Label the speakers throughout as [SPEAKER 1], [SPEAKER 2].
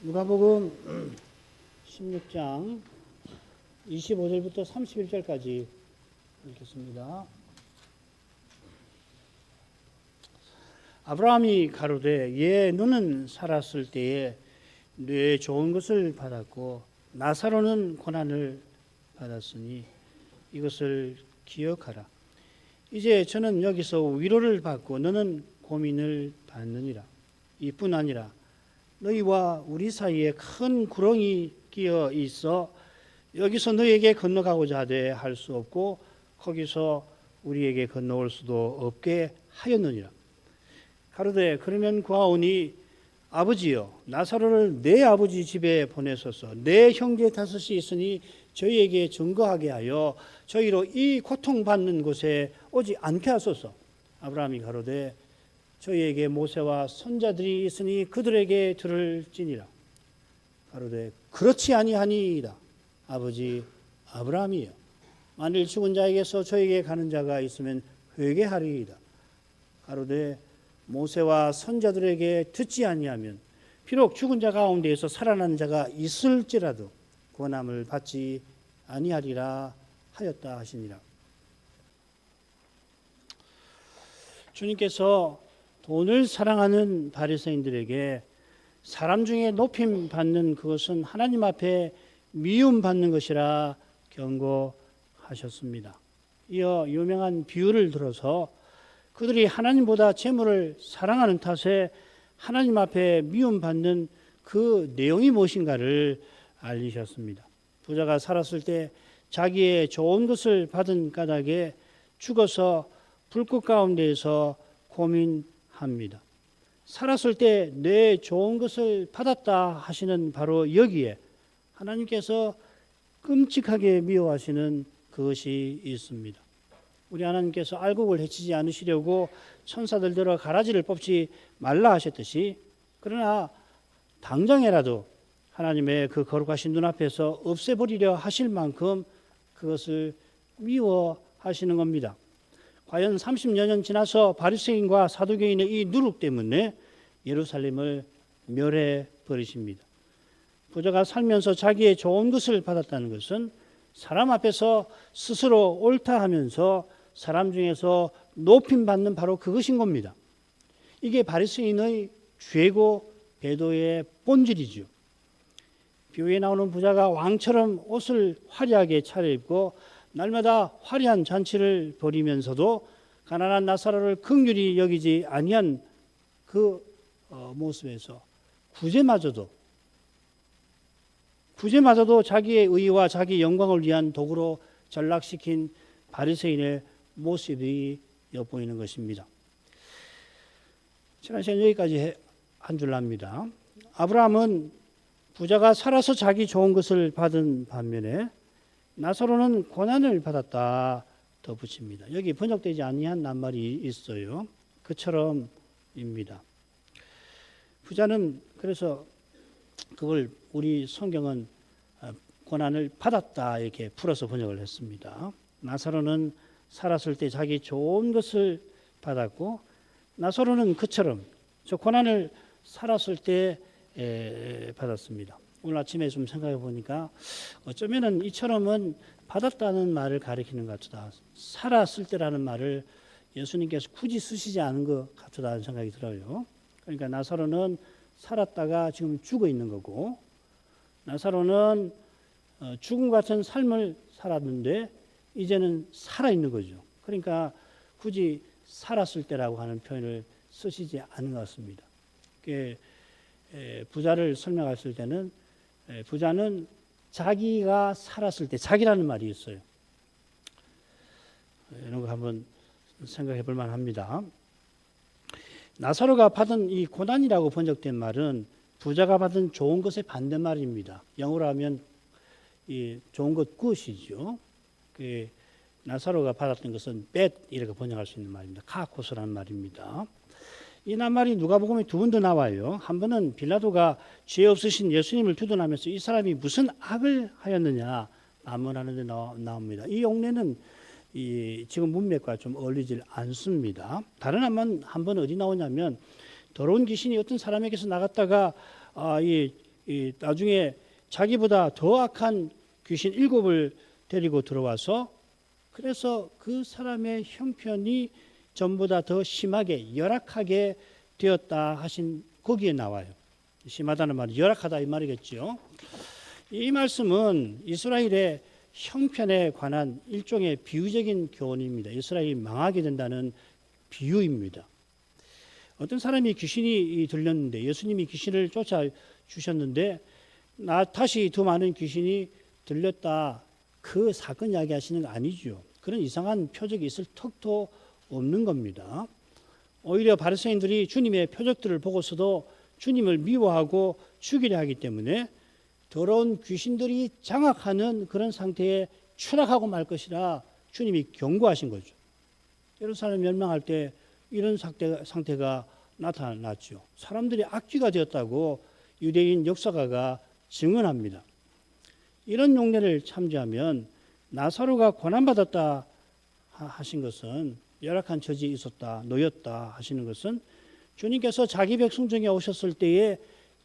[SPEAKER 1] 누가복음 16장 25절부터 31절까지 읽겠습니다. 아브라함이 가로되 예 너는 살았을 때에 뇌 좋은 것을 받았고 나사로는 고난을 받았으니 이것을 기억하라. 이제 저는 여기서 위로를 받고 너는 고민을 받느니라. 이뿐 아니라 너희와 우리 사이에 큰 구렁이 끼어 있어 여기서 너희에게 건너가고자 하되 할 수 없고 거기서 우리에게 건너올 수도 없게 하였느니라. 가로되 그러면 구하오니 아버지여 나사로를 내 아버지 집에 보내소서. 내 형제 다섯이 있으니 저희에게 증거하게 하여 저희로 이 고통받는 곳에 오지 않게 하소서. 아브라함이 가로되 저희에게 모세와 선자들이 있으니 그들에게 들을지니라. 가로되 그렇지 아니하니이다. 아버지 아브라함이여 만일 죽은 자에게서 저에게 가는 자가 있으면 회개하리이다. 가로되 모세와 선자들에게 듣지 아니하면 비록 죽은 자 가운데에서 살아난 자가 있을지라도 권함을 받지 아니하리라 하였다 하시니라. 주님께서 돈을 사랑하는 바리새인들에게 사람 중에 높임 받는 그것은 하나님 앞에 미움 받는 것이라 경고하셨습니다. 이어 유명한 비유를 들어서 그들이 하나님보다 재물을 사랑하는 탓에 하나님 앞에 미움 받는 그 내용이 무엇인가를 알리셨습니다. 부자가 살았을 때 자기의 좋은 것을 받은 까닭에 죽어서 불꽃 가운데에서 고민합니다. 살았을 때 내 좋은 것을 받았다 하시는 바로 여기에 하나님께서 끔찍하게 미워하시는 그것이 있습니다. 우리 하나님께서 알곡을 해치지 않으시려고 천사들대로 가라지를 뽑지 말라 하셨듯이 그러나 당장에라도 하나님의 그 거룩하신 눈앞에서 없애버리려 하실 만큼 그것을 미워하시는 겁니다. 과연 30여 년 지나서 바리새인과 사두개인의 이 누룩 때문에 예루살렘을 멸해 버리십니다. 부자가 살면서 자기의 좋은 것을 받았다는 것은 사람 앞에서 스스로 옳다 하면서 사람 중에서 높임받는 바로 그것인 겁니다. 이게 바리새인의 죄고 배도의 본질이죠. 비유에 나오는 부자가 왕처럼 옷을 화려하게 차려입고 날마다 화려한 잔치를 벌이면서도 가난한 나사로를 긍휼히 여기지 아니한 그 모습에서 구제마저도 자기의 의와 자기 영광을 위한 도구로 전락시킨 바리새인의 모습이 엿보이는 것입니다. 지난 시간 여기까지 한 줄 압니다. 아브라함은 부자가 살아서 자기 좋은 것을 받은 반면에 나사로는 고난을 받았다 덧붙입니다. 여기 번역되지 아니한 낱말이 있어요. 그처럼입니다. 부자는 그래서 그걸 우리 성경은 고난을 받았다 이렇게 풀어서 번역을 했습니다. 나사로는 살았을 때 자기 좋은 것을 받았고 나사로는 그처럼 저 고난을 살았을 때 받았습니다. 오늘 아침에 좀 생각해 보니까 어쩌면은 이처럼은 받았다는 말을 가리키는 것 같다. 살았을 때라는 말을 예수님께서 굳이 쓰시지 않은 것 같다는 생각이 들어요. 그러니까 나사로는 살았다가 지금 죽어 있는 거고 나사로는 죽음 같은 삶을 살았는데 이제는 살아 있는 거죠. 그러니까 굳이 살았을 때라고 하는 표현을 쓰시지 않은 것 같습니다. 부자를 설명했을 때는 부자는 자기가 살았을 때 자기라는 말이 있어요. 이런 거 한번 생각해 볼 만합니다. 나사로가 받은 이 고난이라고 번역된 말은 부자가 받은 좋은 것의 반대말입니다. 영어로 하면 이 좋은 것 굿이죠. 나사로가 받았던 것은 bad 이렇게 번역할 수 있는 말입니다. 카코스라는 말입니다. 이 낱말이 누가복음에 두 번 더 나와요. 한 번은 빌라도가 죄 없으신 예수님을 두둔하면서 이 사람이 무슨 악을 하였느냐 반문하는 데 나옵니다. 이 용례는 지금 문맥과 좀 어울리질 않습니다. 다른 한 번 어디 나오냐면 더러운 귀신이 어떤 사람에게서 나갔다가 이 나중에 자기보다 더 악한 귀신 7을 데리고 들어와서 그래서 그 사람의 형편이 전보다 더 심하게 열악하게 되었다 하신 거기에 나와요. 심하다는 말은 열악하다 이 말이겠죠. 이 말씀은 이스라엘의 형편에 관한 일종의 비유적인 교훈입니다. 이스라엘이 망하게 된다는 비유입니다. 어떤 사람이 귀신이 들렸는데 예수님이 귀신을 쫓아주셨는데 다시 더 많은 귀신이 들렸다. 그 사건 이야기하시는 거 아니죠. 그런 이상한 표적이 있을 턱도 없는 겁니다. 오히려 바리새인들이 주님의 표적들을 보고서도 주님을 미워하고 죽이려 하기 때문에 더러운 귀신들이 장악하는 그런 상태에 추락하고 말 것이라 주님이 경고하신 거죠. 예루살렘 멸망할 때 이런 상태가 나타났죠. 사람들이 악귀가 되었다고 유대인 역사가가 증언합니다. 이런 용례를 참조하면 나사로가 고난받았다 하신 것은 열악한 처지에 있었다, 놓였다 하시는 것은 주님께서 자기 백성 중에 오셨을 때의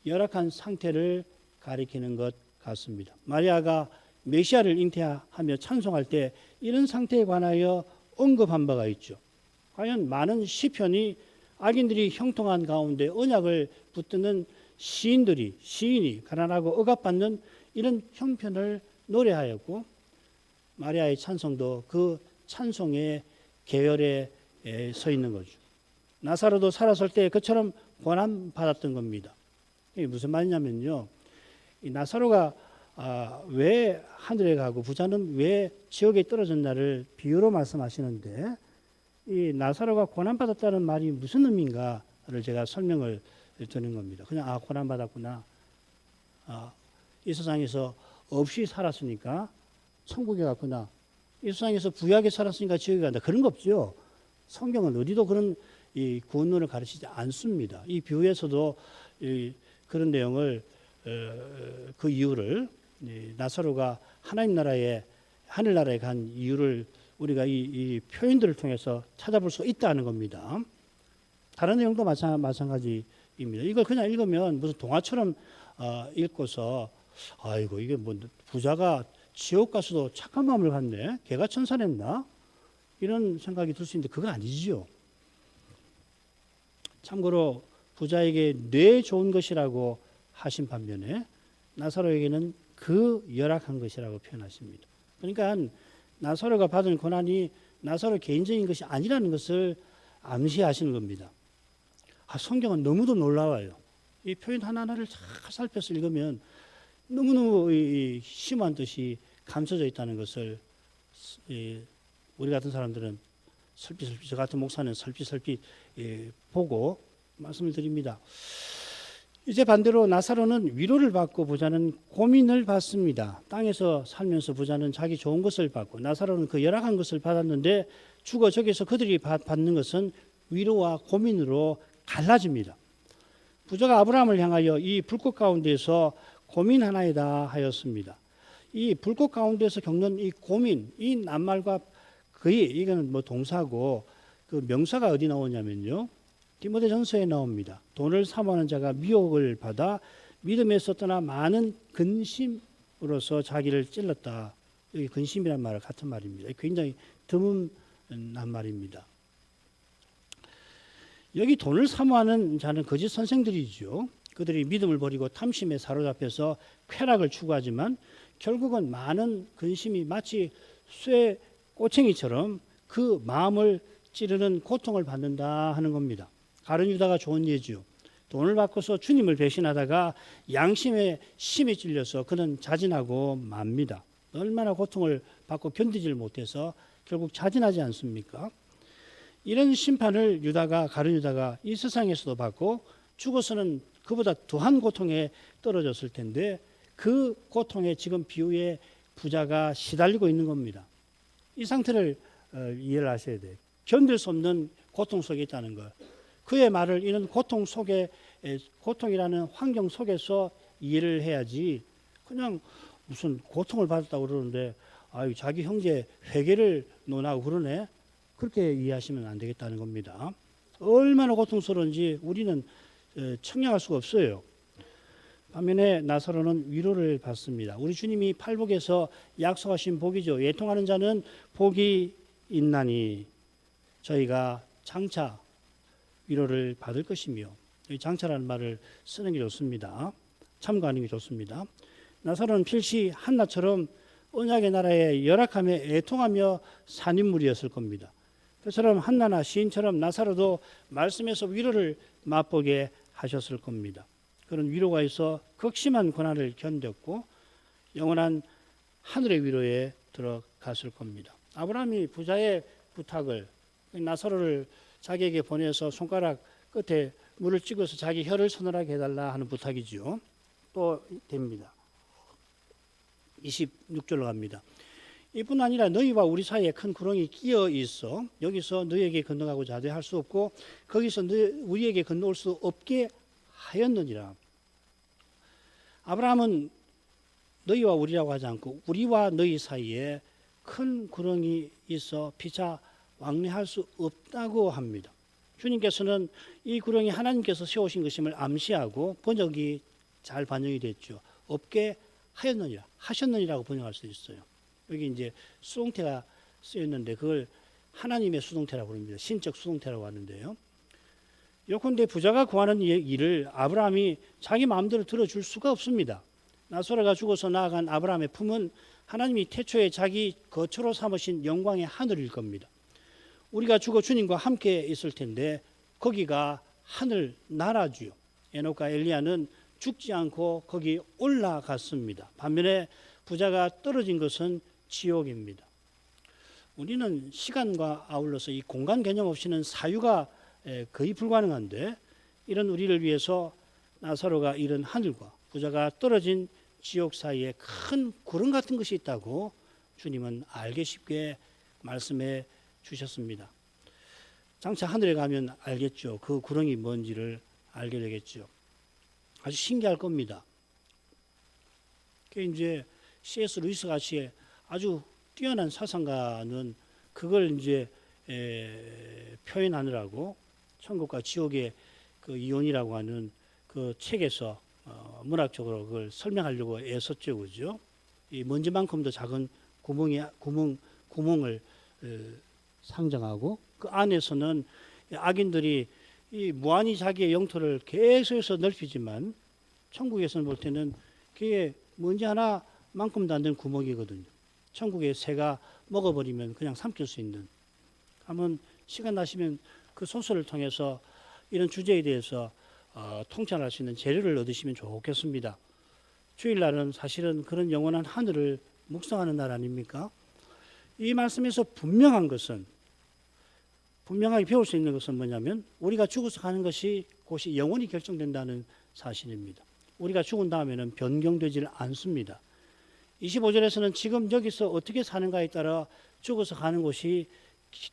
[SPEAKER 1] 열악한 상태를 가리키는 것 같습니다. 마리아가 메시아를 잉태하며 찬송할 때 이런 상태에 관하여 언급한 바가 있죠. 과연 많은 시편이 악인들이 형통한 가운데 언약을 붙드는 시인이 가난하고 억압받는 이런 형편을 노래하였고 마리아의 찬송도 그 찬송의 계열에 서 있는 거죠. 나사로도 살았을 때 그처럼 고난받았던 겁니다. 이게 무슨 말이냐면요. 이 나사로가 왜 하늘에 가고 부자는 왜 지옥에 떨어졌나를 비유로 말씀하시는데 이 나사로가 고난받았다는 말이 무슨 의미인가를 제가 설명을 드리는 겁니다. 그냥 고난받았구나. 이 세상에서 없이 살았으니까 천국에 갔구나. 이 세상에서 부유하게 살았으니까 지옥에 간다. 그런 거 없죠. 성경은 어디도 그런 이 구원론을 가르치지 않습니다. 이 비유에서도 그런 내용을 그 이유를 나사로가 하늘나라에 간 이유를 우리가 이 표현들을 통해서 찾아볼 수 있다는 겁니다. 다른 내용도 마찬가지입니다. 이걸 그냥 읽으면 무슨 동화처럼 읽고서 아이고 이게 뭐 부자가 지옥 가서도 착한 마음을 갖네. 걔가 천사냈나? 이런 생각이 들 수 있는데 그건 아니지요. 참고로 부자에게 뇌 좋은 것이라고 하신 반면에 나사로에게는 그 열악한 것이라고 표현하십니다. 그러니까 나사로가 받은 고난이 나사로 개인적인 것이 아니라는 것을 암시하시는 겁니다. 성경은 너무도 놀라워요. 이 표현 하나하나를 잘 살펴서 읽으면 너무너무 심한 뜻이 감춰져 있다는 것을 우리 같은 사람들은 설피설피 저 같은 목사는 설피설피 보고 말씀을 드립니다. 이제 반대로 나사로는 위로를 받고 부자는 고민을 받습니다. 땅에서 살면서 부자는 자기 좋은 것을 받고 나사로는 그 열악한 것을 받았는데 죽어 저기서 그들이 받는 것은 위로와 고민으로 갈라집니다. 부자가 아브라함을 향하여 이 불꽃 가운데서 고민하나이다 하였습니다. 이 불꽃 가운데서 겪는 이 고민, 이 낱말과 이거는 뭐 동사고 그 명사가 어디 나오냐면요. 디모데전서에 나옵니다. 돈을 사모하는 자가 미혹을 받아 믿음에서 떠나 많은 근심으로서 자기를 찔렀다. 여기 근심이란 말 같은 말입니다. 굉장히 드문 낱말입니다. 여기 돈을 사모하는 자는 거짓 선생들이죠. 그들이 믿음을 버리고 탐심에 사로잡혀서 쾌락을 추구하지만 결국은 많은 근심이 마치 쇠 꼬챙이처럼 그 마음을 찌르는 고통을 받는다 하는 겁니다. 가룟 유다가 좋은 예죠. 돈을 받고서 주님을 배신하다가 양심에 심히 찔려서 그는 자진하고 맙니다. 얼마나 고통을 받고 견디질 못해서 결국 자진하지 않습니까? 이런 심판을 가룟 유다가 이 세상에서도 받고 죽어서는 그보다 더한 고통에 떨어졌을 텐데 그 고통에 지금 비유의 부자가 시달리고 있는 겁니다. 이 상태를 이해를 하셔야 돼요. 견딜 수 없는 고통 속에 있다는 것. 그의 말을 이런 고통이라는 환경 속에서 이해를 해야지 그냥 무슨 고통을 받았다고 그러는데 자기 형제 회개를 논하고 그러네. 그렇게 이해하시면 안 되겠다는 겁니다. 얼마나 고통스러운지 우리는 청량할 수가 없어요. 반면에 나사로는 위로를 받습니다. 우리 주님이 팔복에서 약속하신 복이죠. 애통하는 자는 복이 있나니 저희가 장차 위로를 받을 것이며, 이 장차라는 말을 쓰는 게 좋습니다. 참고하는 게 좋습니다. 나사로는 필시 한나처럼 언약의 나라에 열악함에 애통하며 산 인물이었을 겁니다. 그처럼 한나나 시인처럼 나사로도 말씀에서 위로를 맛보게 하셨을 겁니다. 그런 위로가 있어 극심한 고난을 견뎠고 영원한 하늘의 위로에 들어갔을 겁니다. 아브라함이 부자의 부탁을, 나사로를 자기에게 보내서 손가락 끝에 물을 찍어서 자기 혀를 서늘하게 해달라 하는 부탁이죠. 또 됩니다. 26절로 갑니다. 이뿐 아니라 너희와 우리 사이에 큰 구렁이 끼어 있어 여기서 너희에게 건너가고자 하되 할 수 없고 거기서 우리에게 건너올 수 없게 하였느니라. 아브라함은 너희와 우리라고 하지 않고 우리와 너희 사이에 큰 구렁이 있어 피차 왕래할 수 없다고 합니다. 주님께서는 이 구렁이 하나님께서 세우신 것임을 암시하고 번역이 잘 반영이 됐죠. 없게 하였느니라, 하셨느니라고 번역할 수 있어요. 여기 이제 수동태가 쓰였는데 그걸 하나님의 수동태라고 부릅니다. 신적 수동태라고 하는데요. 요컨대 부자가 구하는 일을 아브라함이 자기 마음대로 들어줄 수가 없습니다. 나사로가 죽어서 나아간 아브라함의 품은 하나님이 태초에 자기 거처로 삼으신 영광의 하늘일 겁니다. 우리가 죽어 주님과 함께 있을 텐데 거기가 하늘 나라지요. 에녹과 엘리야는 죽지 않고 거기 올라갔습니다. 반면에 부자가 떨어진 것은 지옥입니다. 우리는 시간과 아울러서 이 공간 개념 없이는 사유가 거의 불가능한데 이런 우리를 위해서 나사로가 이른 하늘과 부자가 떨어진 지옥 사이에 큰 구름 같은 것이 있다고 주님은 알기 쉽게 말씀해 주셨습니다. 장차 하늘에 가면 알겠죠. 그 구렁이 뭔지를 알게 되겠죠. 아주 신기할 겁니다. 이제 C.S. 루이스 같이 아주 뛰어난 사상가는 그걸 이제 표현하느라고 천국과 지옥의 그 이혼이라고 하는 그 책에서 문학적으로 그걸 설명하려고 애썼죠, 그죠? 이 먼지만큼도 작은 구멍을 상정하고 그 안에서는 악인들이 이 무한히 자기의 영토를 계속해서 넓히지만 천국에서는 볼 때는 그게 먼지 하나만큼도 안 되는 구멍이거든요. 천국의 새가 먹어버리면 그냥 삼킬 수 있는. 한번 시간 나시면 그 소설을 통해서 이런 주제에 대해서 통찰할 수 있는 재료를 얻으시면 좋겠습니다. 주일날은 사실은 그런 영원한 하늘을 묵상하는 날 아닙니까? 이 말씀에서 분명하게 배울 수 있는 것은 뭐냐면 우리가 죽어서 가는 것이 그것이 영원히 결정된다는 사실입니다. 우리가 죽은 다음에는 변경되질 않습니다. 25절에서는 지금 여기서 어떻게 사는가에 따라 죽어서 가는 곳이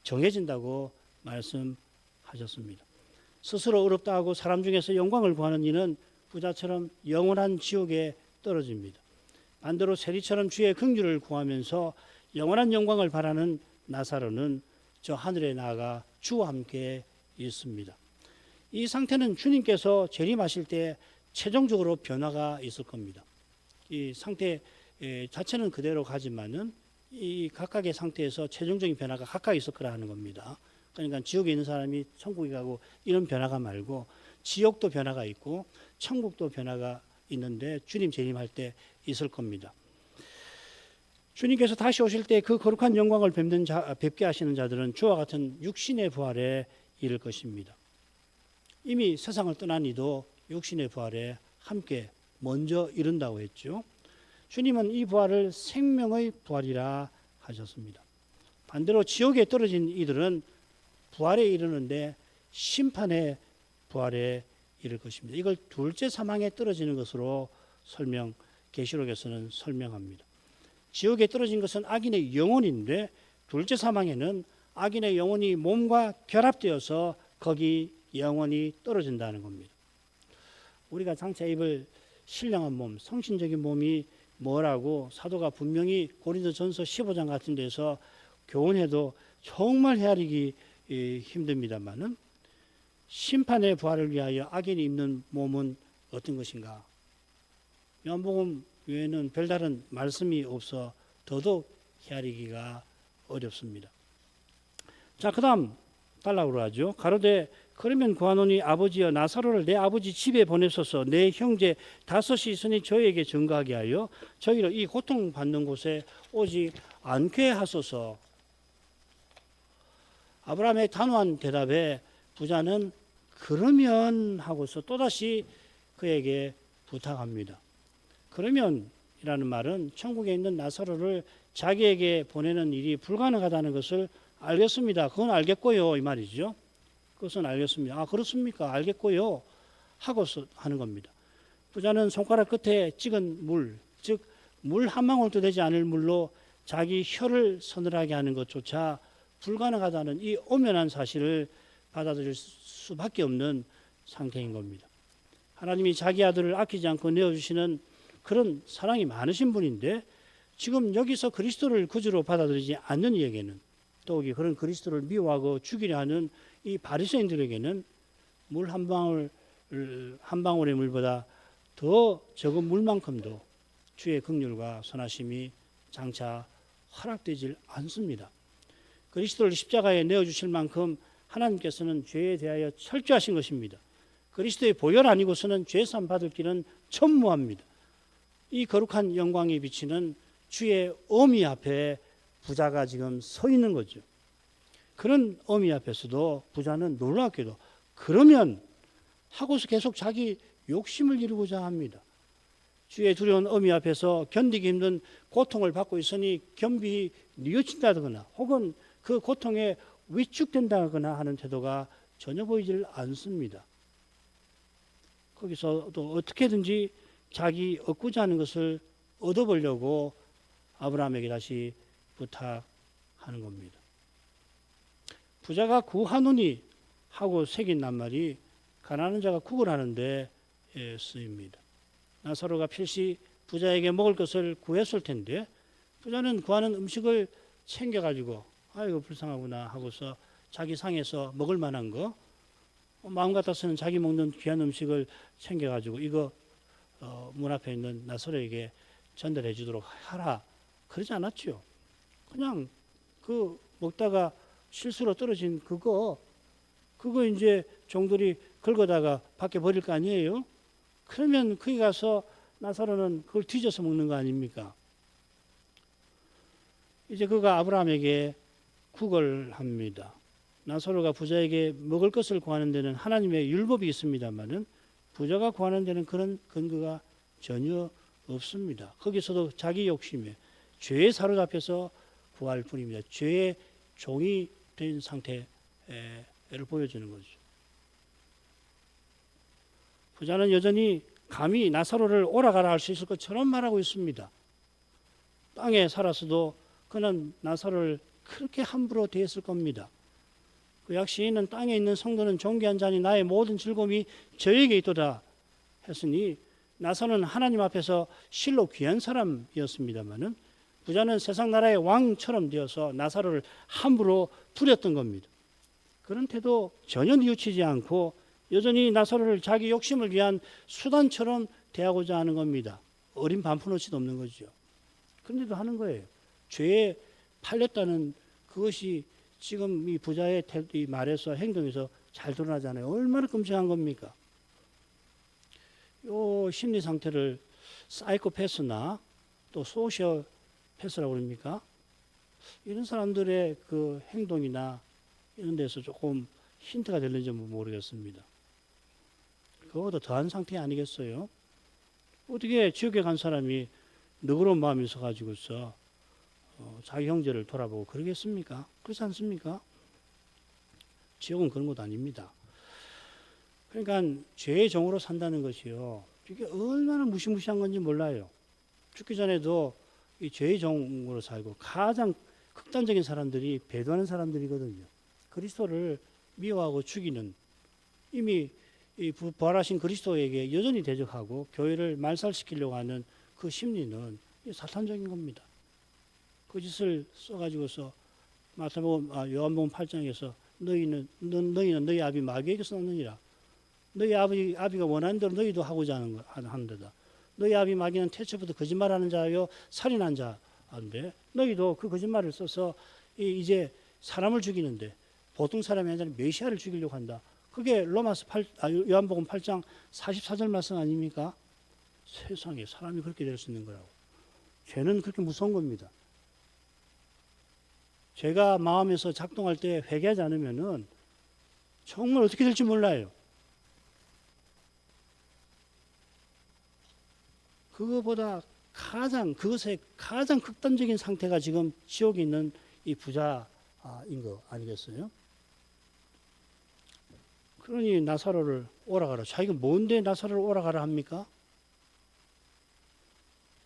[SPEAKER 1] 정해진다고 말씀하셨습니다. 스스로 어렵다 하고 사람 중에서 영광을 구하는 이는 부자처럼 영원한 지옥에 떨어집니다. 반대로 세리처럼 주의 긍휼을 구하면서 영원한 영광을 바라는 나사로는 저 하늘에 나아가 주와 함께 있습니다. 이 상태는 주님께서 재림하실 때 최종적으로 변화가 있을 겁니다. 이 상태 자체는 그대로 가지만은 이 각각의 상태에서 최종적인 변화가 각각 있을 거라 하는 겁니다. 그러니까 지옥에 있는 사람이 천국에 가고 이런 변화가 말고 지옥도 변화가 있고 천국도 변화가 있는데 주님 재림할 때 있을 겁니다. 주님께서 다시 오실 때 그 거룩한 영광을 뵙게 하시는 자들은 주와 같은 육신의 부활에 이를 것입니다. 이미 세상을 떠난 이도 육신의 부활에 함께 먼저 이른다고 했죠. 주님은 이 부활을 생명의 부활이라 하셨습니다. 반대로 지옥에 떨어진 이들은 부활에 이르는데 심판의 부활에 이를 것입니다. 이걸 둘째 사망에 떨어지는 것으로 계시록에서는 설명합니다. 지옥에 떨어진 것은 악인의 영혼인데 둘째 사망에는 악인의 영혼이 몸과 결합되어서 거기 영혼이 떨어진다는 겁니다. 우리가 장차 입을 신령한 몸, 성신적인 몸이 뭐라고 사도가 분명히 고린도전서 15장 같은 데서 교훈해도 정말 헤아리기 힘듭니다만은 심판의 부활을 위하여 악인이 입는 몸은 어떤 것인가? 요한복음 외에는 별다른 말씀이 없어 더더욱 헤아리기가 어렵습니다. 자, 그다음 달라고 하죠. 가로되 그러면 구하노니 아버지여 나사로를 내 아버지 집에 보내소서. 내 형제 다섯이 있으니 저에게 증거하게 하여 저희를 이 고통받는 곳에 오지 않게 하소서. 아브라함의 단호한 대답에 부자는 그러면 하고서 또다시 그에게 부탁합니다. 그러면이라는 말은 천국에 있는 나사로를 자기에게 보내는 일이 불가능하다는 것을 알겠습니다. 그건 알겠고요 이 말이죠. 그것은 알겠습니다. 아, 그렇습니까? 알겠고요 하고서 하는 겁니다. 부자는 손가락 끝에 찍은 물, 즉 물 한 방울도 되지 않을 물로 자기 혀를 서늘하게 하는 것조차 불가능하다는 이 엄연한 사실을 받아들일 수밖에 없는 상태인 겁니다. 하나님이 자기 아들을 아끼지 않고 내어주시는 그런 사랑이 많으신 분인데 지금 여기서 그리스도를 구주로 받아들이지 않는 이에게는, 더욱이 그런 그리스도를 미워하고 죽이려 하는 이 바리새인들에게는 물 한 방울의 물보다 더 적은 물만큼도 주의 긍휼과 선하심이 장차 허락되질 않습니다. 그리스도를 십자가에 내어주실 만큼 하나님께서는 죄에 대하여 철저하신 것입니다. 그리스도의 보혈 아니고서는 죄산 받을 길은 천무합니다. 이 거룩한 영광이 비치는 주의 어미 앞에 부자가 지금 서 있는 거죠. 그런 어미 앞에서도 부자는 놀랍게도 그러면 하고서 계속 자기 욕심을 이루고자 합니다. 주의 두려운 어미 앞에서 견디기 힘든 고통을 받고 있으니 겸비 뉘어친다거나 혹은 그 고통에 위축된다거나 하는 태도가 전혀 보이질 않습니다. 거기서도 어떻게든지 자기 얻고자 하는 것을 얻어보려고 아브라함에게 다시 부탁하는 겁니다. 부자가 구하노니 하고 새긴 낱말이 가난한 자가 구걸하는 데 쓰입니다. 나사로가 필시 부자에게 먹을 것을 구했을 텐데 부자는 구하는 음식을 챙겨가지고 아이고 불쌍하구나 하고서 자기 상에서 먹을 만한 거 마음 같아서는 자기 먹는 귀한 음식을 챙겨가지고 이거 문 앞에 있는 나사로에게 전달해 주도록 하라 그러지 않았죠. 그냥 그 먹다가 실수로 떨어진 그거 이제 종들이 긁어다가 밖에 버릴 거 아니에요. 그러면 거기 가서 나사로는 그걸 뒤져서 먹는 거 아닙니까? 이제 그가 아브라함에게 구걸합니다. 나사로가 부자에게 먹을 것을 구하는 데는 하나님의 율법이 있습니다만은 부자가 구하는 데는 그런 근거가 전혀 없습니다. 거기서도 자기 욕심에 죄에 사로잡혀서 구할 뿐입니다. 죄의 종이 된 상태를 보여주는 거죠. 부자는 여전히 감히 나사로를 오라가라 할 수 있을 것처럼 말하고 있습니다. 땅에 살았어도 그는 나사로를 그렇게 함부로 대했을 겁니다. 구약 시인은 땅에 있는 성도는 존귀한 자니 나의 모든 즐거움이 저에게 있도다 했으니 나사로는 하나님 앞에서 실로 귀한 사람이었습니다마는 부자는 세상 나라의 왕처럼 되어서 나사로를 함부로 부렸던 겁니다. 그런 태도 전혀 뉘우치지 않고 여전히 나사로를 자기 욕심을 위한 수단처럼 대하고자 하는 겁니다. 어린 반푼어치도 없는 거죠. 그런데도 하는 거예요. 죄에 팔렸다는 그것이 지금 이 부자의 이 말에서 행동에서 잘 드러나잖아요. 얼마나 끔찍한 겁니까? 이 심리 상태를 사이코패스나 또 소시오패스라고 그럽니까? 이런 사람들의 그 행동이나 이런 데서 조금 힌트가 될는지 모르겠습니다. 그거보다 더한 상태 아니겠어요? 어떻게 지옥에 간 사람이 너그러운 마음이 있어가지고서 자기 형제를 돌아보고 그러겠습니까? 그렇지 않습니까? 지옥은 그런 것도 아닙니다. 그러니까 죄의 종으로 산다는 것이요. 이게 얼마나 무시무시한 건지 몰라요. 죽기 전에도 이 죄의 종으로 살고 가장 극단적인 사람들이 배도하는 사람들이거든요. 그리스도를 미워하고 죽이는 이미 이 부활하신 그리스도에게 여전히 대적하고 교회를 말살시키려고 하는 그 심리는 사탄적인 겁니다. 그 짓을 써가지고서 요한복음 8장에서 너희는 너희 아비 마귀에게서 났느니라. 너희 아비가 원하는 대로 너희도 하고자 하는 데다. 너희 아비 마귀는 태초부터 거짓말하는 자요 살인한 자인데 너희도 그 거짓말을 써서 이제 사람을 죽이는데 보통 사람이 아니라 메시아를 죽이려고 한다. 그게 요한복음 8장 44절 말씀 아닙니까? 세상에 사람이 그렇게 될 수 있는 거라고. 죄는 그렇게 무서운 겁니다. 죄가 마음에서 작동할 때 회개하지 않으면은 정말 어떻게 될지 몰라요. 그것의 가장 극단적인 상태가 지금 지옥에 있는 이 부자인 거 아니겠어요? 그러니 나사로를 오라가라. 자기가 뭔데 나사로를 오라가라 합니까?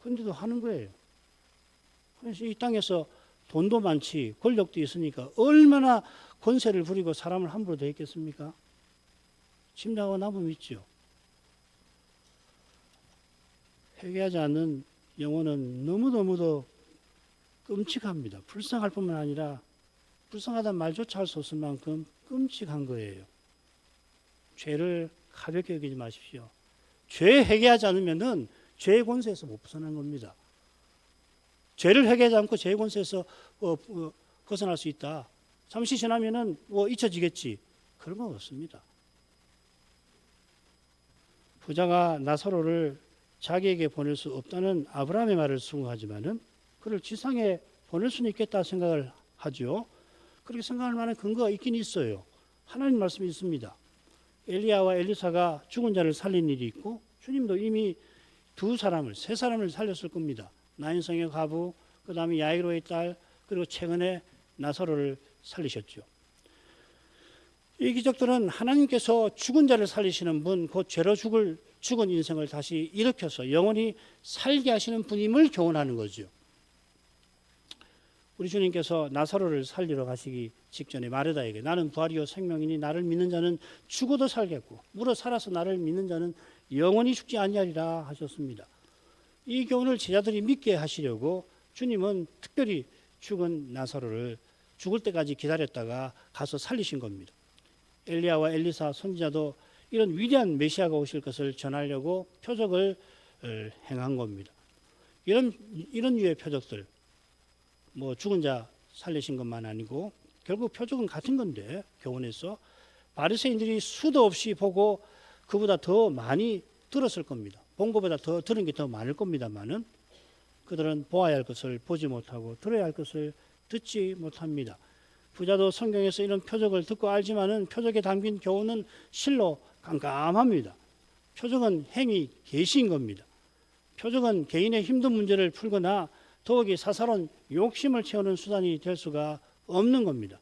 [SPEAKER 1] 그런데도 하는 거예요. 그래서 이 땅에서 돈도 많지 권력도 있으니까 얼마나 권세를 부리고 사람을 함부로 대했겠습니까? 짐작하고 나면 있죠. 회개하지 않는 영혼은 너무너무도 끔찍합니다. 불쌍할 뿐만 아니라 불쌍하다는 말조차 할 수 없을 만큼 끔찍한 거예요. 죄를 가볍게 여기지 마십시오. 죄 회개하지 않으면은 죄의 권세에서 못 벗어난 겁니다. 죄를 회개하지 않고 죄의 권세에서 벗어날 수 있다. 잠시 지나면은 잊혀지겠지. 그런 건 없습니다. 부자가 나사로를 자기에게 보낼 수 없다는 아브라함의 말을 수긍하지만은 그를 지상에 보낼 수는 있겠다 생각을 하죠. 그렇게 생각할 만한 근거가 있긴 있어요. 하나님 말씀이 있습니다. 엘리야와 엘리사가 죽은 자를 살린 일이 있고 주님도 이미 세 사람을 살렸을 겁니다. 나인성의 과부, 그 다음에 야이로의 딸, 그리고 최근에 나사로를 살리셨죠. 이 기적들은 하나님께서 죽은 자를 살리시는 분, 곧 죄로 죽은 인생을 다시 일으켜서 영원히 살게 하시는 분임을 교훈하는 거죠. 우리 주님께서 나사로를 살리러 가시기 직전에 마르다에게 나는 부활이요 생명이니 나를 믿는 자는 죽어도 살겠고 물어 살아서 나를 믿는 자는 영원히 죽지 아니하리라 하셨습니다. 이 교훈을 제자들이 믿게 하시려고 주님은 특별히 죽은 나사로를 죽을 때까지 기다렸다가 가서 살리신 겁니다. 엘리야와 엘리사 선지자도 이런 위대한 메시아가 오실 것을 전하려고 표적을 행한 겁니다. 이런 유의 표적들, 죽은 자 살리신 것만 아니고 결국 표적은 같은 건데 교훈에서 바리새인들이 수도 없이 보고 그보다 더 많이 들었을 겁니다. 본 것보다 더 들은 게 더 많을 겁니다만은 그들은 보아야 할 것을 보지 못하고 들어야 할 것을 듣지 못합니다. 부자도 성경에서 이런 표적을 듣고 알지만은 표적에 담긴 교훈은 실로 깜깜합니다. 표적은 행위 계시인 겁니다. 표적은 개인의 힘든 문제를 풀거나 더욱이 사사로운 욕심을 채우는 수단이 될 수가 없는 겁니다.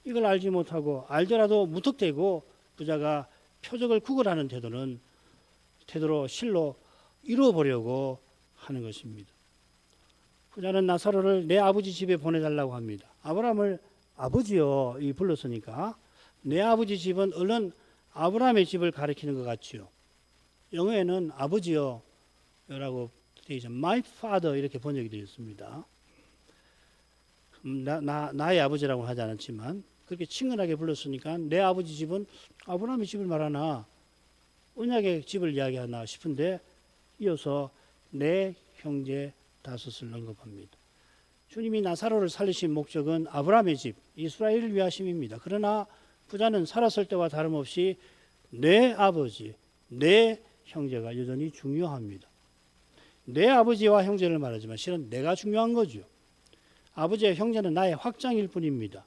[SPEAKER 1] 이걸 알지 못하고 알더라도 무턱대고 부자가 표적을 구걸하는 태도로 실로 이루어보려고 하는 것입니다. 부자는 나사로를 내 아버지 집에 보내달라고 합니다. 아브라함을 아버지요 불렀으니까 내 아버지 집은 얼른 아브라함의 집을 가리키는 것 같지요. 영어에는 아버지요 라고 되어 있죠. My father 이렇게 번역이 되어 있습니다. 나의 아버지라고 하지 않았지만 그렇게 친근하게 불렀으니까 내 아버지 집은 아브라함의 집을 말하나 언약의 집을 이야기하나 싶은데 이어서 내 형제 다섯을 언급합니다. 주님이 나사로를 살리신 목적은 아브라함의 집, 이스라엘을 위하심입니다. 그러나 부자는 살았을 때와 다름없이 내 아버지, 내 형제가 여전히 중요합니다. 내 아버지와 형제를 말하지만 실은 내가 중요한 거죠. 아버지와 형제는 나의 확장일 뿐입니다.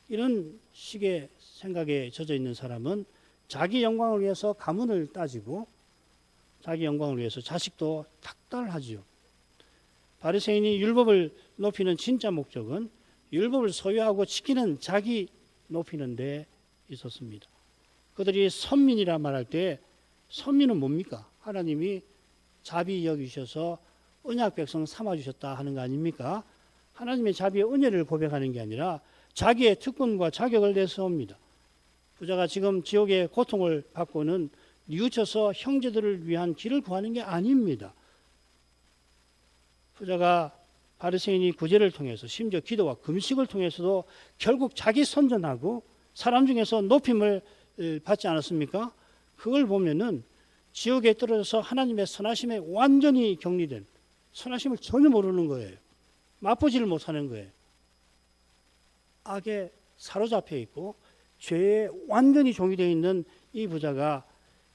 [SPEAKER 1] 이런 식의 생각에 젖어 있는 사람은 자기 영광을 위해서 가문을 따지고 자기 영광을 위해서 자식도 닥달하지요. 바리새인이 율법을 높이는 진짜 목적은 율법을 소유하고 지키는 자기 높이는 데 있었습니다. 그들이 선민이라 말할 때 선민은 뭡니까? 하나님이 자비 여기셔서 언약 백성 삼아주셨다 하는 거 아닙니까? 하나님의 자비의 은혜를 고백하는 게 아니라 자기의 특권과 자격을 내세웁니다. 부자가 지금 지옥의 고통을 받고는 뉘우쳐서 형제들을 위한 길을 구하는 게 아닙니다. 부자가 바리새인이 구제를 통해서 심지어 기도와 금식을 통해서도 결국 자기 선전하고 사람 중에서 높임을 받지 않았습니까? 그걸 보면은 지옥에 떨어져서 하나님의 선하심에 완전히 격리된, 선하심을 전혀 모르는 거예요. 맛보지를 못하는 거예요. 악에 사로잡혀 있고 죄에 완전히 종이 되어 있는 이 부자가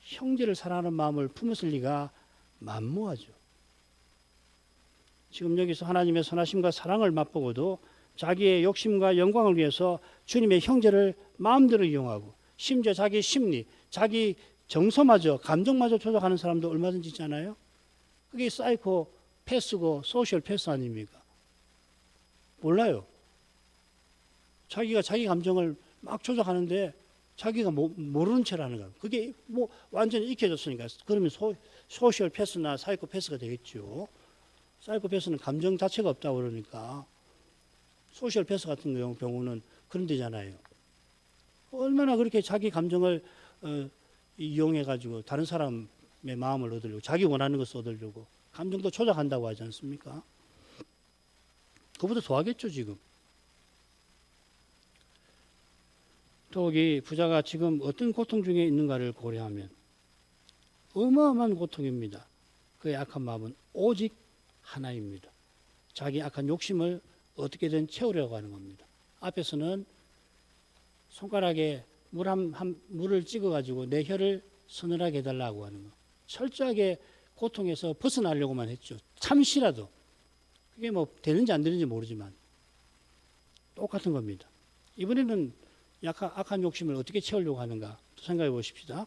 [SPEAKER 1] 형제를 사랑하는 마음을 품었을 리가 만무하죠. 지금 여기서 하나님의 선하심과 사랑을 맛보고도 자기의 욕심과 영광을 위해서 주님의 형제를 마음대로 이용하고 심지어 자기 심리, 자기 정서마저, 감정마저 조작하는 사람도 얼마든지 있잖아요. 그게 사이코 패스고 소셜 패스 아닙니까? 몰라요. 자기가 자기 감정을 막 조작하는데 자기가 모르는 채를 하는 거예요. 그게 뭐 완전히 익혀졌으니까. 그러면 소셜 패스나 사이코 패스가 되겠죠. 사이코 패스는 감정 자체가 없다고 그러니까 소셜 패스 같은 경우는 그런 데잖아요. 얼마나 그렇게 자기 감정을 이용해가지고 다른 사람의 마음을 얻으려고, 자기 원하는 것을 얻으려고 감정도 조작한다고 하지 않습니까? 그보다 더하겠죠 지금. 더욱이 부자가 지금 어떤 고통 중에 있는가를 고려하면 어마어마한 고통입니다. 그의 악한 마음은 오직 하나입니다. 자기 악한 욕심을 어떻게든 채우려고 하는 겁니다. 앞에서는 손가락에 물을 찍어가지고 내 혀를 서늘하게 해달라고 하는 거. 철저하게 고통에서 벗어나려고만 했죠. 잠시라도. 그게 뭐 되는지 안 되는지 모르지만 똑같은 겁니다. 이번에는 악한 욕심을 어떻게 채우려고 하는가 생각해 보십시다.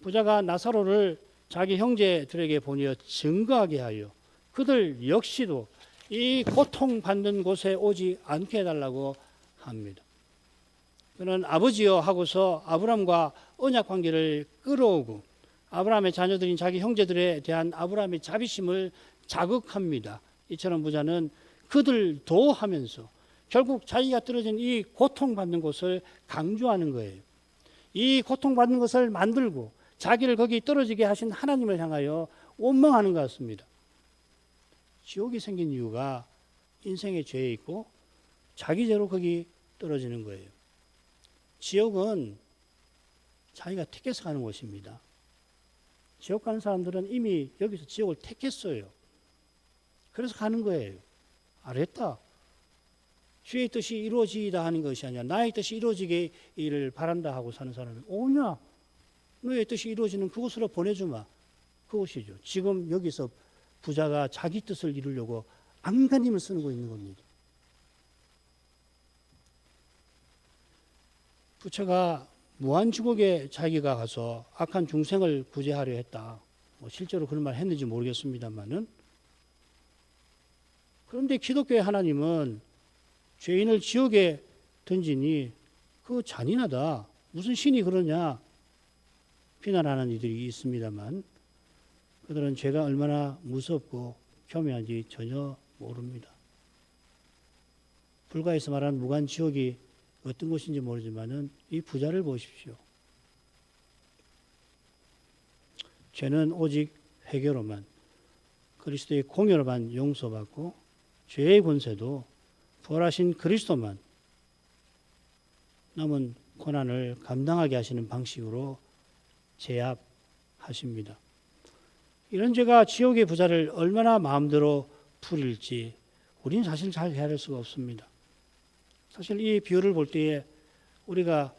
[SPEAKER 1] 부자가 나사로를 자기 형제들에게 보내어 증거하게 하여 그들 역시도 이 고통받는 곳에 오지 않게 해달라고 합니다. 그는 아버지여 하고서 아브라함과 언약 관계를 끌어오고 아브라함의 자녀들인 자기 형제들에 대한 아브라함의 자비심을 자극합니다. 이처럼 부자는 그들도 하면서 결국 자기가 떨어진 이 고통받는 곳을 강조하는 거예요. 이 고통받는 것을 만들고 자기를 거기 떨어지게 하신 하나님을 향하여 원망하는 것 같습니다. 지옥이 생긴 이유가 인생의 죄에 있고 자기 죄로 거기 떨어지는 거예요. 지옥은 자기가 택해서 가는 곳입니다. 지옥 가는 사람들은 이미 여기서 지옥을 택했어요. 그래서 가는 거예요. 알았다. 주의 뜻이 이루어지다 하는 것이 아니라 나의 뜻이 이루어지기를 바란다 하고 사는 사람이 오냐? 너의 뜻이 이루어지는 그곳으로 보내주마. 그곳이죠. 지금 여기서 부자가 자기 뜻을 이루려고 안간힘을 쓰고 있는 겁니다. 부처가 무한지옥에 자기가 가서 악한 중생을 구제하려 했다. 뭐 실제로 그런 말 했는지 모르겠습니다만은, 그런데 기독교의 하나님은 죄인을 지옥에 던지니 그거 잔인하다. 무슨 신이 그러냐 비난하는 이들이 있습니다만 그들은 죄가 얼마나 무섭고 교묘한지 전혀 모릅니다. 불가에서 말하는 무간지옥이 어떤 곳인지 모르지만은 이 부자를 보십시오. 죄는 오직 회개로만, 그리스도의 공의로만 용서받고 죄의 권세도 부활하신 그리스도만 남은 고난을 감당하게 하시는 방식으로 제압하십니다. 이런 죄가 지옥의 부자를 얼마나 마음대로 풀릴지 우리는 사실 잘 헤아릴 수가 없습니다. 사실 이 비유를 볼 때에 우리가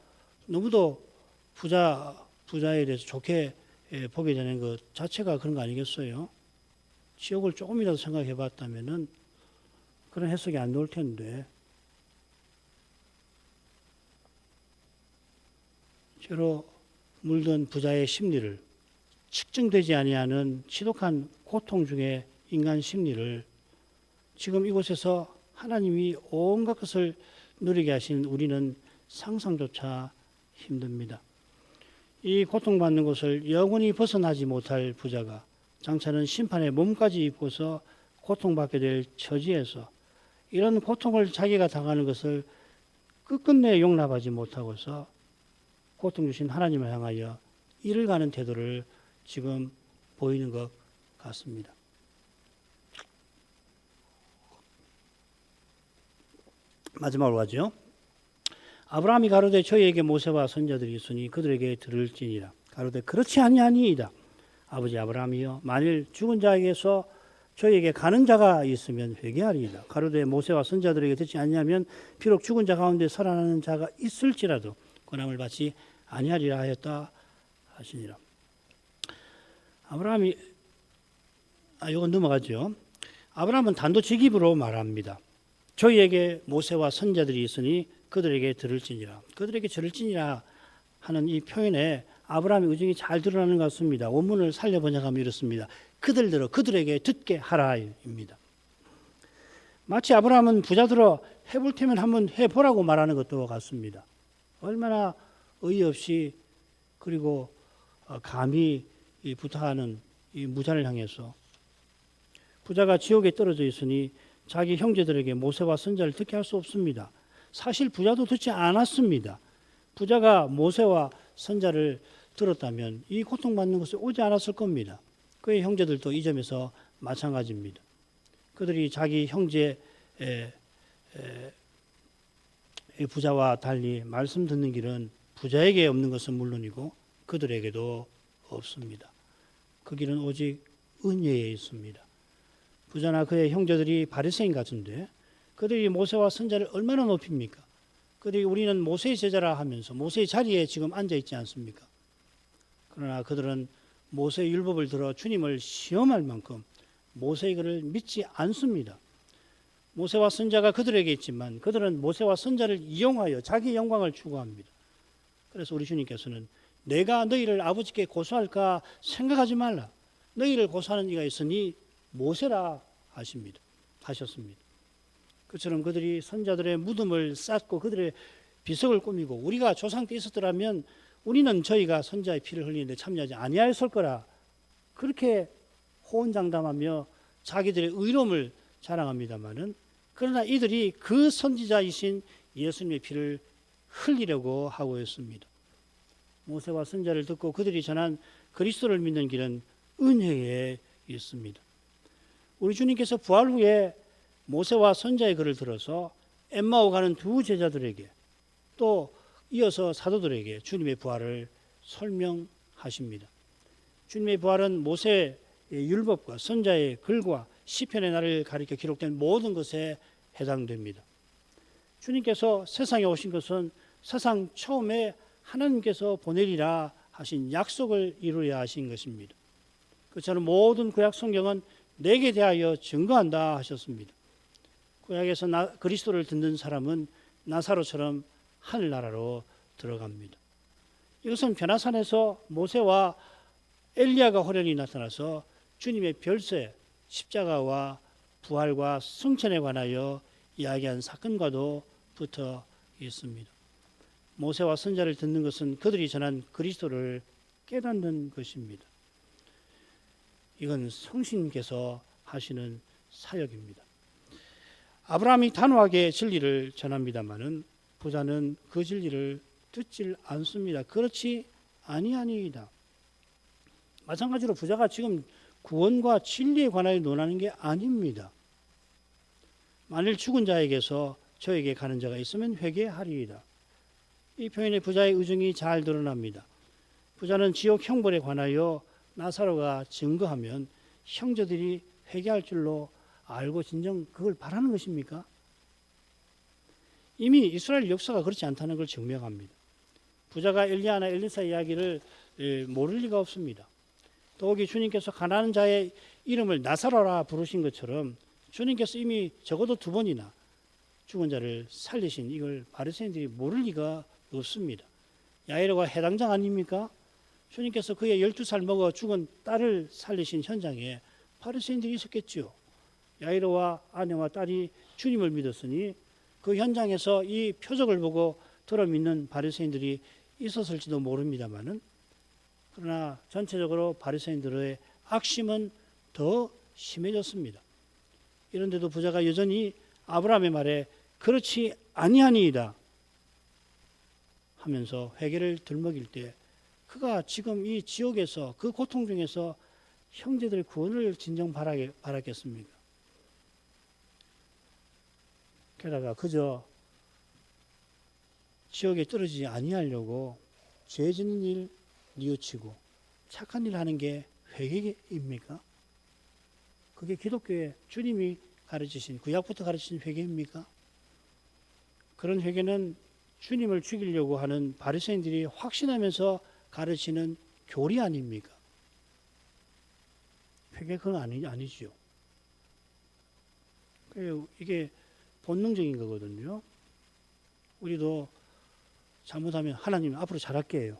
[SPEAKER 1] 너무도 부자에 대해서 좋게 보게 되는 것 자체가 그런 거 아니겠어요? 지옥을 조금이라도 생각해 봤다면은 그런 해석이 안 나올 텐데, 죄로 물든 부자의 심리를, 측정되지 아니하는 지독한 고통 중에 인간 심리를 지금 이곳에서 하나님이 온갖 것을 누리게 하신 우리는 상상조차 힘듭니다. 이 고통받는 것을 영원히 벗어나지 못할 부자가 장차는 심판의 몸까지 입고서 고통받게 될 처지에서 이런 고통을 자기가 당하는 것을 끝끝내 용납하지 못하고서 고통 주신 하나님을 향하여 이를 가는 태도를 지금 보이는 것 같습니다. 마지막으로 가죠. 아브라함이 가로되 저희에게 모세와 선자들이 있으니 그들에게 들을지니라. 가로되 그렇지 아니하니이다. 아버지 아브라함이여 만일 죽은 자에게서 저에게 가는 자가 있으면 회개하리이다. 가로되 모세와 선자들에게 듣지 아니하면 비록 죽은 자 가운데 살아나는 자가 있을지라도 권함을 받지 아니하리라 하였다 하시니라. 아브라함이 이건 넘어가죠. 아브라함은 단도직입으로 말합니다. 저희에게 모세와 선자들이 있으니 그들에게 들을지니라. 그들에게 들을지니라 하는 이 표현에 아브라함의 의중이 잘 드러나는 것 같습니다. 원문을 살려 번역하면 이렇습니다. 그들들어 그들에게 듣게 하라입니다. 마치 아브라함은 부자들어 해볼 테면 한번 해보라고 말하는 것도 같습니다. 얼마나 어이없이 그리고 감히 부탁하는 이 무자를 향해서 부자가 지옥에 떨어져 있으니 자기 형제들에게 모세와 선자를 듣게 할 수 없습니다. 사실 부자도 듣지 않았습니다. 부자가 모세와 선자를 들었다면 이 고통받는 것이 오지 않았을 겁니다. 그의 형제들도 이 점에서 마찬가지입니다. 그들이 자기 형제 부자와 달리 말씀 듣는 길은 부자에게 없는 것은 물론이고 그들에게도 없습니다. 그 길은 오직 은혜에 있습니다. 부자나 그의 형제들이 바리새인 같은데 그들이 모세와 선자를 얼마나 높입니까? 그들이 우리는 모세의 제자라 하면서 모세의 자리에 지금 앉아 있지 않습니까? 그러나 그들은 모세의 율법을 들어 주님을 시험할 만큼 모세의 글을 믿지 않습니다. 모세와 선자가 그들에게 있지만 그들은 모세와 선자를 이용하여 자기 영광을 추구합니다. 그래서 우리 주님께서는 내가 너희를 아버지께 고소할까 생각하지 말라. 너희를 고소하는 이가 있으니 모세라 하셨습니다. 그처럼 그들이 선자들의 무덤을 쌓고 그들의 비석을 꾸미고 우리가 조상 때 있었더라면 우리는 저희가 선자의 피를 흘리는데 참여하지 아니하였을 거라 그렇게 호언장담하며 자기들의 의로움을 자랑합니다마는 그러나 이들이 그 선지자이신 예수님의 피를 흘리려고 하고 있습니다. 모세와 선자를 듣고 그들이 전한 그리스도를 믿는 길은 은혜에 있습니다. 우리 주님께서 부활 후에 모세와 선자의 글을 들어서 엠마오 가는 두 제자들에게 또 이어서 사도들에게 주님의 부활을 설명하십니다. 주님의 부활은 모세의 율법과 선자의 글과 시편의 날을 가리켜 기록된 모든 것에 해당됩니다. 주님께서 세상에 오신 것은 세상 처음에 하나님께서 보내리라 하신 약속을 이루어야 하신 것입니다. 그처럼 모든 구약 성경은 내게 대하여 증거한다 하셨습니다. 구약에서 그리스도를 듣는 사람은 나사로처럼 하늘나라로 들어갑니다. 이것은 변화산에서 모세와 엘리야가 호련히 나타나서 주님의 별세, 십자가와 부활과 승천에 관하여 이야기한 사건과도 붙어 있습니다. 모세와 선자를 듣는 것은 그들이 전한 그리스도를 깨닫는 것입니다. 이건 성신께서 하시는 사역입니다. 아브라함이 단호하게 진리를 전합니다마는 부자는 그 진리를 듣질 않습니다. 그렇지 아니하니이다. 마찬가지로 부자가 지금 구원과 진리에 관하여 논하는 게 아닙니다. 만일 죽은 자에게서 저에게 가는 자가 있으면 회개하리이다. 이 표현에 부자의 의중이 잘 드러납니다. 부자는 지옥 형벌에 관하여 나사로가 증거하면 형제들이 회개할 줄로 알고 진정 그걸 바라는 것입니까? 이미 이스라엘 역사가 그렇지 않다는 걸 증명합니다. 부자가 엘리야나 엘리사 이야기를 모를 리가 없습니다. 더욱이 주님께서 가난한 자의 이름을 나사로라 부르신 것처럼 주님께서 이미 적어도 2번이나 죽은 자를 살리신 이걸 바리새인들이 모를 리가 없습니다. 야이로가 해당장 아닙니까? 주님께서 그의 12살 먹어 죽은 딸을 살리신 현장에 바리새인들이 있었겠지요. 야이로와 아내와 딸이 주님을 믿었으니 그 현장에서 이 표적을 보고 들어 믿는 바리새인들이 있었을지도 모릅니다만은 그러나 전체적으로 바리새인들의 악심은 더 심해졌습니다. 이런데도 부자가 여전히 아브라함의 말에 그렇지 아니하니이다 하면서 회개를 들먹일 때 그가 지금 이 지옥에서 그 고통 중에서 형제들의 구원을 진정 바랐겠습니까? 게다가 그저 지옥에 떨어지지 아니하려고 죄 짓는 일 뉘우치고 착한 일 하는 게 회개입니까? 그게 기독교의 주님이 가르치신, 구약부터 가르치신 회개입니까? 그런 회개는 주님을 죽이려고 하는 바리새인들이 확신하면서 가르치는 교리 아닙니까? 회개 그건 아니죠. 이게 본능적인 거거든요. 우리도 잘못하면 하나님 앞으로 잘할게요.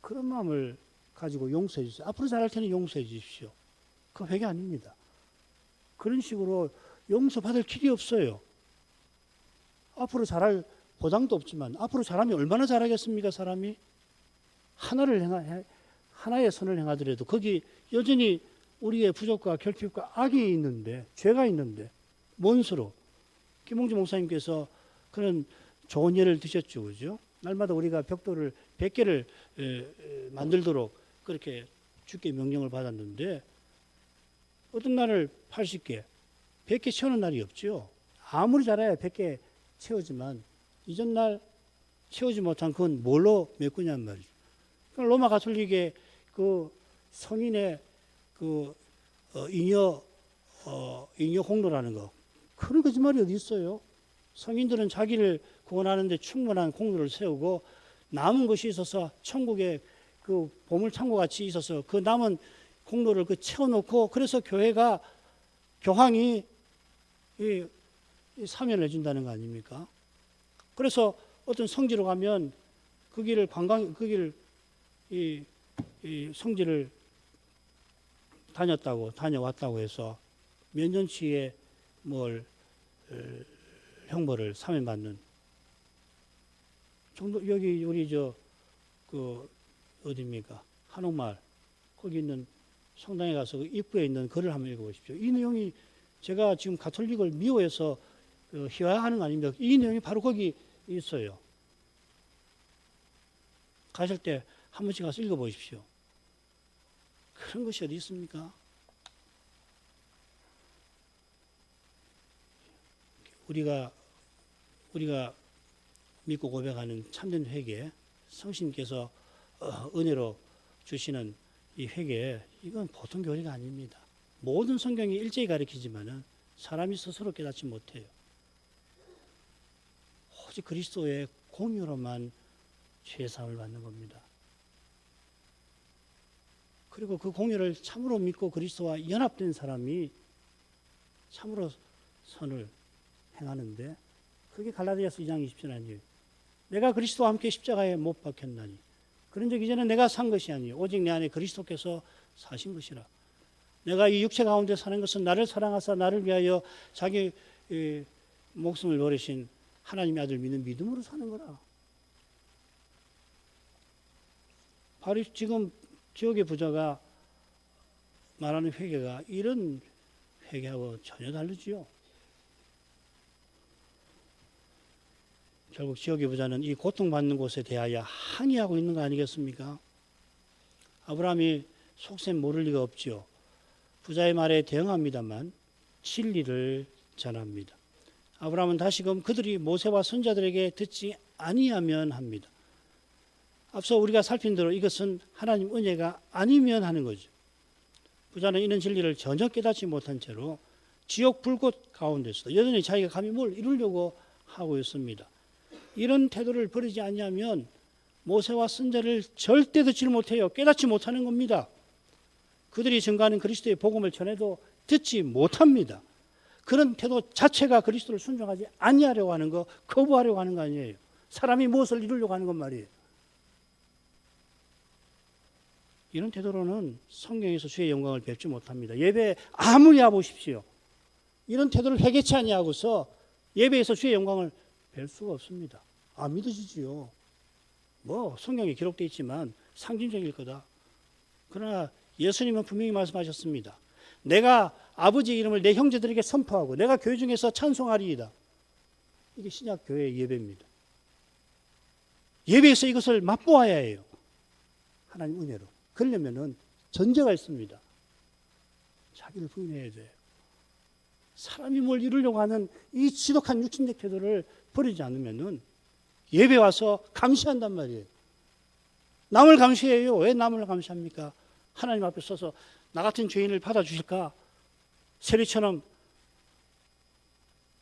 [SPEAKER 1] 그런 마음을 가지고 용서해 주세요. 앞으로 잘할 테니 용서해 주십시오. 그 회개 아닙니다. 그런 식으로 용서받을 길이 없어요. 앞으로 잘할 보장도 없지만 앞으로 잘하면 얼마나 잘하겠습니까, 사람이? 하나의 선을 행하더라도 거기 여전히 우리의 부족과 결핍과 악이 있는데, 죄가 있는데 뭔 수로? 김홍주 목사님께서 그런 좋은 예를 드셨죠, 그죠? 날마다 우리가 벽돌을 100개를 만들도록 그렇게 주께 명령을 받았는데 어떤 날을 80개, 100개 채우는 날이 없죠. 아무리 잘해야 100개 채우지만 이전날 채우지 못한 그건 뭘로 메꾸냔 말이죠. 그러니까 로마 가톨릭의 그 성인의 그 잉여 공로라는 거, 그런 거짓말이 어디 있어요? 성인들은 자기를 구원하는데 충분한 공로를 세우고 남은 것이 있어서 천국에 그 보물 창고 같이 있어서 그 남은 공로를 그 채워놓고, 그래서 교황이 사면을 해준다는 거 아닙니까? 그래서 어떤 성지로 가면 그 길을 이 성지를 다녀왔다고 해서 몇 년치의 형벌을 사면받는 정도. 여기 우리 어디입니까? 한옥마을 거기 있는 성당에 가서 그 입구에 있는 글을 한번 읽어보십시오. 이 내용이, 제가 지금 가톨릭을 미워해서 희화화하는 거 아닙니다. 이 내용이 바로 거기 있어요. 가실 때 한 번씩 가서 읽어보십시오. 그런 것이 어디 있습니까? 우리가 믿고 고백하는 참된 회개, 성신께서 은혜로 주시는 이 회개, 이건 보통 교리가 아닙니다. 모든 성경이 일제히 가르치지만은 사람이 스스로 깨닫지 못해요. 오직 그리스도의 공유로만 죄사함을 받는 겁니다. 그리고 그 공유를 참으로 믿고 그리스도와 연합된 사람이 참으로 선을 행하는데, 그게 갈라디아서 2장 20절 아니에요. 내가 그리스도와 함께 십자가에 못 박혔나니 그런 적 이제는 내가 산 것이 아니에요. 오직 내 안에 그리스도께서 사신 것이라. 내가 이 육체 가운데 사는 것은 나를 사랑하사 나를 위하여 자기 목숨을 버리신 하나님의 아들 믿는 믿음으로 사는 거라. 바로 지금 지옥의 부자가 말하는 회개가 이런 회개하고 전혀 다르지요. 결국 지옥의 부자는 이 고통받는 곳에 대하여 항의하고 있는 거 아니겠습니까? 아브라함이 속셈 모를 리가 없지요. 부자의 말에 대응합니다만 진리를 전합니다. 아브라함은 다시금 그들이 모세와 선자들에게 듣지 아니하면 합니다. 앞서 우리가 살핀 대로 이것은 하나님 은혜가 아니면 하는 거죠. 부자는 이런 진리를 전혀 깨닫지 못한 채로 지옥 불꽃 가운데서 여전히 자기가 감히 뭘 이루려고 하고 있습니다. 이런 태도를 버리지 아니하면 모세와 선자를 절대 듣지를 못해요. 깨닫지 못하는 겁니다. 그들이 증거하는 그리스도의 복음을 전해도 듣지 못합니다. 그런 태도 자체가 그리스도를 순종하지 아니하려고 하는 거, 거부하려고 하는 거 아니에요. 사람이 무엇을 이루려고 하는 건 말이에요. 이런 태도로는 성경에서 주의 영광을 뵙지 못합니다. 예배 아무리 해보십시오. 이런 태도를 회개치 아니하고서 예배에서 주의 영광을 뵐 수가 없습니다. 아, 믿으시지요. 성경에 기록되어 있지만 상징적일 거다. 그러나 예수님은 분명히 말씀하셨습니다. 내가 아버지의 이름을 내 형제들에게 선포하고 내가 교회 중에서 찬송하리이다. 이게 신약 교회의 예배입니다. 예배에서 이것을 맛보아야 해요. 하나님 은혜로. 그러려면은 전제가 있습니다. 자기를 부인해야 돼요. 사람이 뭘 이루려고 하는 이 지독한 육신적 태도를 버리지 않으면은 예배 와서 감시한단 말이에요. 남을 감시해요. 왜 남을 감시합니까? 하나님 앞에 서서 나 같은 죄인을 받아주실까? 세리처럼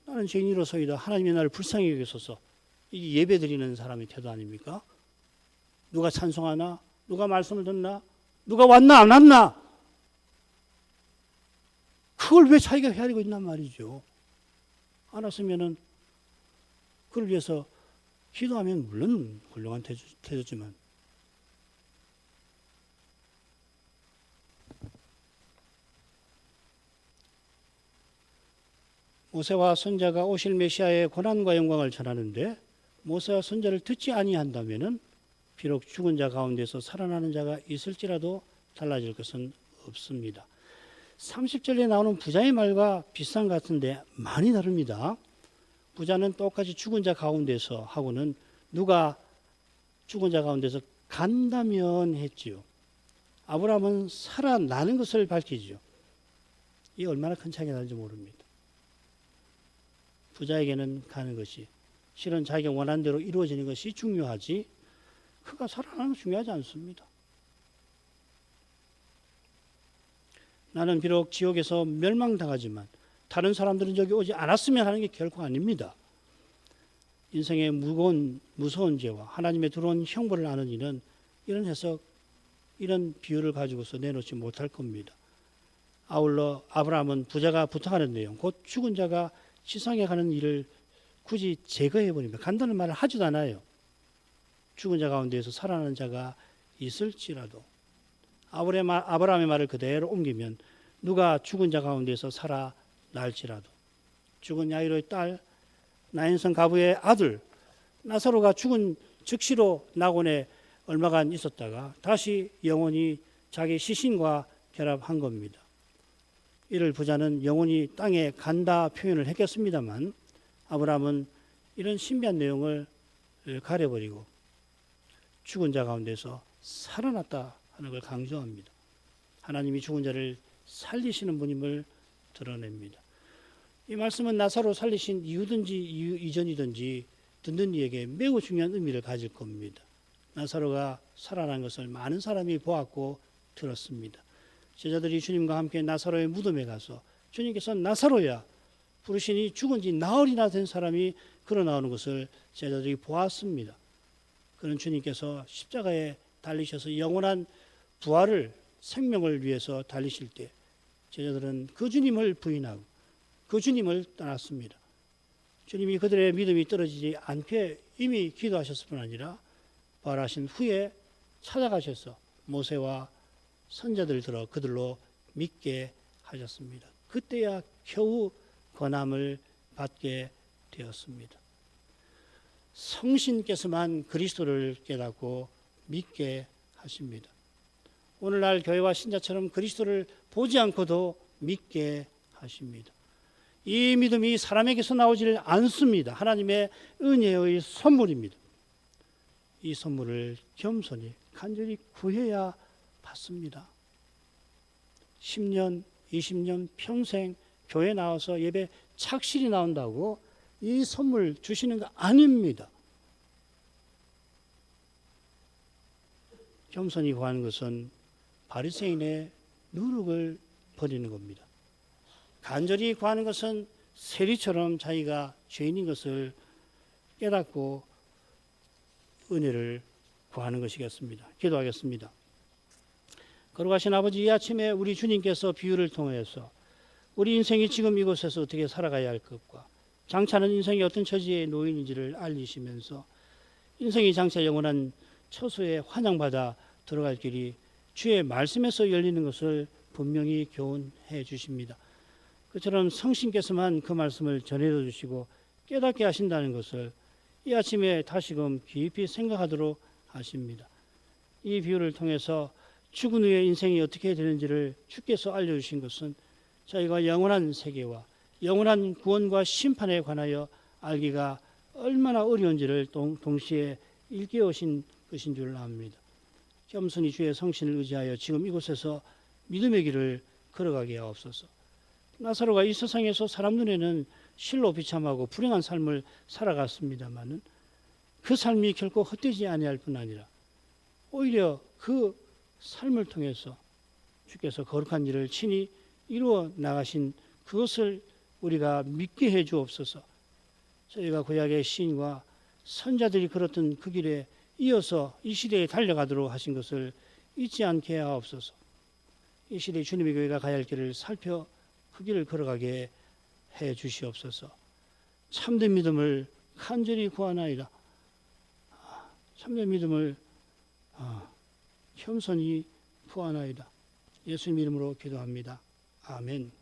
[SPEAKER 1] 나는 죄인으로서이다. 하나님이 나를 불쌍히 여기소서. 이게 예배드리는 사람의 태도 아닙니까? 누가 찬송하나? 누가 말씀을 듣나? 누가 왔나 안 왔나? 그걸 왜 자기가 헤아리고 있단 말이죠. 안 왔으면은 그를 위해서 기도하면 물론 훌륭한 태도지만 모세와 선자가 오실 메시아의 고난과 영광을 전하는데 모세와 선자를 듣지 아니한다면은 비록 죽은 자 가운데서 살아나는 자가 있을지라도 달라질 것은 없습니다. 30절에 나오는 부자의 말과 비슷한 것 같은데 많이 다릅니다. 부자는 똑같이 죽은 자 가운데서 하고는 누가 죽은 자 가운데서 간다면 했지요. 아브라함은 살아나는 것을 밝히죠. 이 얼마나 큰 차이가 나는지 모릅니다. 부자에게는 가는 것이 실은 자기가 원하는 대로 이루어지는 것이 중요하지 그가 살아나는 건 중요하지 않습니다. 나는 비록 지옥에서 멸망당하지만 다른 사람들은 여기 오지 않았으면 하는 게 결코 아닙니다. 인생의 무서운 죄와 하나님의 들어온 형벌을 아는 이는 이런 해석, 이런 비유를 가지고서 내놓지 못할 겁니다. 아울러 아브라함은 부자가 부탁하는 내용, 곧 죽은 자가 지상에 가는 일을 굳이 제거해버립니다. 간다는 말을 하지도 않아요. 죽은 자 가운데에서 살아나는 자가 있을지라도 아브라함의 말을 그대로 옮기면 누가 죽은 자 가운데서 살아날지라도 죽은 야이로의 딸 나인성 가부의 아들 나사로가 죽은 즉시로 낙원에 얼마간 있었다가 다시 영혼이 자기 시신과 결합한 겁니다. 이를 부자는 영혼이 땅에 간다 표현을 했겠습니다만 아브라함은 이런 신비한 내용을 가려버리고 죽은 자 가운데서 살아났다 하는 걸 강조합니다. 하나님이 죽은 자를 살리시는 분임을 드러냅니다. 이 말씀은 나사로 살리신 이후든지 이후 이전이든지 듣는 이에게 매우 중요한 의미를 가질 겁니다. 나사로가 살아난 것을 많은 사람이 보았고 들었습니다. 제자들이 주님과 함께 나사로의 무덤에 가서 주님께서 나사로야 부르시니 죽은 지 나흘이나 된 사람이 걸어 나오는 것을 제자들이 보았습니다. 그는 주님께서 십자가에 달리셔서 영원한 부활을 생명을 위해서 달리실 때 제자들은 그 주님을 부인하고 그 주님을 떠났습니다. 주님이 그들의 믿음이 떨어지지 않게 이미 기도하셨을 뿐 아니라 부활하신 후에 찾아가셔서 모세와 선자들 들어 그들로 믿게 하셨습니다. 그때야 겨우 권함을 받게 되었습니다. 성신께서만 그리스도를 깨닫고 믿게 하십니다. 오늘날 교회와 신자처럼 그리스도를 보지 않고도 믿게 하십니다. 이 믿음이 사람에게서 나오질 않습니다. 하나님의 은혜의 선물입니다. 이 선물을 겸손히 간절히 구해야 받습니다. 10년, 20년 평생 교회 나와서 예배 착실히 나온다고 이 선물 주시는 거 아닙니다. 겸손히 구하는 것은 바리새인의 누룩을 버리는 겁니다. 간절히 구하는 것은 세리처럼 자기가 죄인인 것을 깨닫고 은혜를 구하는 것이겠습니다. 기도하겠습니다. 거룩하신 아버지, 이 아침에 우리 주님께서 비유를 통해서 우리 인생이 지금 이곳에서 어떻게 살아가야 할 것과 장차는 인생이 어떤 처지에 놓인지를 알리시면서 인생이 장차 영원한 처소에 환영받아 들어갈 길이 주의 말씀에서 열리는 것을 분명히 교훈해 주십니다. 그처럼 성신께서만 그 말씀을 전해져 주시고 깨닫게 하신다는 것을 이 아침에 다시금 깊이 생각하도록 하십니다. 이 비유를 통해서 죽은 후에 인생이 어떻게 되는지를 주께서 알려주신 것은 저희가 영원한 세계와 영원한 구원과 심판에 관하여 알기가 얼마나 어려운지를 동시에 일깨우신 것인 줄 압니다. 겸손히 주의 성신을 의지하여 지금 이곳에서 믿음의 길을 걸어가게 하옵소서. 나사로가 이 세상에서 사람 눈에는 실로 비참하고 불행한 삶을 살아갔습니다마는 그 삶이 결코 헛되지 아니할 뿐 아니라 오히려 그 삶을 통해서 주께서 거룩한 일을 친히 이루어 나가신 그것을 우리가 믿게 해 주옵소서. 저희가 구약의 시인과 선자들이 걸었던 그 길에 이어서 이 시대에 달려가도록 하신 것을 잊지 않게 하옵소서. 이 시대에 주님의 교회가 가야 할 길을 살펴 그 길을 걸어가게 해 주시옵소서. 참된 믿음을 간절히 구하나이다. 참된 믿음을 겸손히 구하나이다. 예수님 이름으로 기도합니다. 아멘.